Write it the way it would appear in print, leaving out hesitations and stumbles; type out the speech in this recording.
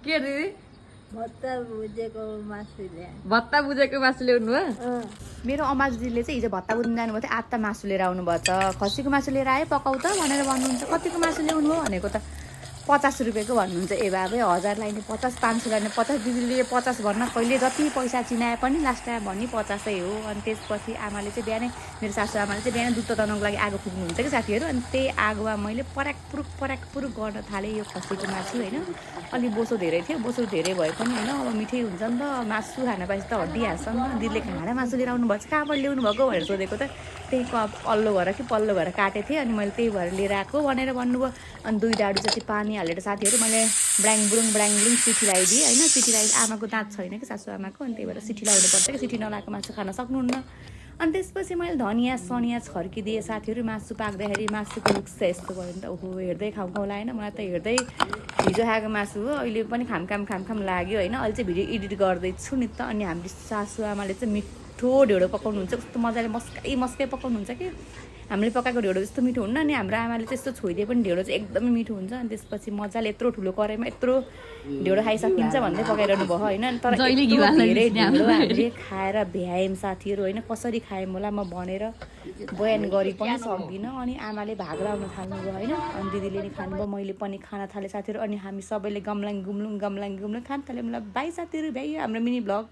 के दिदी भत्ता भुजेको मासु ल्याए भत्ता बुझेको मासु ल्याउनु भयो मेरो अमाजजीले चाहिँ हिजो भत्ता बुझ्नु जानुभएको थियो आत्ता मासु लिएर आउनुभएको छ खसीको मासु लिएर आयो पकाउ त भनेर भन्नुहुन्छ कतिको मासु ल्याउनु हो भनेको त 50 रुपियाँको भन्नुहुन्छ ए बाबे 1000 लाइने 50 500 लाइने 50 दिदीले 50 भन्न कहिले जति पैसा चिनाए पनि लास्ट टाइम भन्ने 50 हो अनि त्यसपछि आमाले चाहिँ बिहानै मेरो सासु आमाले चाहिँ बिहान दुध तताउनको लागि आगो फुक्नुहुन्छ कि साथीहरू अनि त्यही आगोमा मैले पराक पुरुक गर्न थालेँ यो खसीको मासु होइन अलि बोसो धेरै थियो बोसो धेरै भए पनि होइन अब मिठै हुन्छ नि त मासु खान पाएपछि त हड्डी हाल्छ नि त दिदीले खाना मासु लिएर आउनु भएको छ कहाँबाट ल्याउनु भएको भनेर सोधेको त त्यही अल्लो भएर कि पल्लो भएर काटेको थिएँ अनि मैले त्यही भएर लिएर आएको भनेर भन्नुभयो अनि 2 डाडु जति पानी हालेर साथीहरू मैले ब्राङ ब्रुङ सिटी लगाइदिएँ होइन सिटी लगाइ आमाको दाँत छैन कि सासु आमाको अनि त्यही भएर सिटी लगाउनु पर्छ कि सिटी नलाएको मासु खान सक्नुहुन्न अनि त्यसपछि मैले धनिया सनिया छर्किदिएँ साथीहरू मासु पाक्दाखेरि मासुको लुक्स यस्तो भयो नि त ओहो हेर्दै खाउँ होइन मलाई त हेर्दै हिजो खाएको मासु हो अहिले पनि खाम लाग्यो होइन अहिले चाहिँ भिडियो एडिट गर्दैछु नि त अनि हाम्रो सासु आमाले चाहिँ मिठो ढेँडो पकाउनुहुन्छ कस्तो मजाले मस्कै पकाउनुहुन्छ कि हामीले पकाएको ढेँडो जस्तो मिठो हुन्न अनि हाम्रो आमाले चाहिँ यस्तो छोइदिए पनि ढेँडो चाहिँ एकदमै मिठो हुन्छ अनि त्यसपछि मजाले यत्रो ठुलो कराईमा यत्रो ढेँडो खाइसकिन्छ भन्दै पकाइरहनु भयो होइन तर धेरै ढेँडो हामीले खाएर भ्यायौँ साथीहरू होइन कसरी खायौँ होला म भनेर बयान गरी पनि सक्दिनँ अनि आमाले भाग लाउन थाल्नुभयो होइन अनि दिदीले नि खानुभयो मैले पनि खान थालेँ साथीहरू अनि हामी सबैले गम्लाङ गुम्लुङ खान थाल्यौँ ल बाई साथीहरू भ्याइयो हाम्रो मिनी भ्लग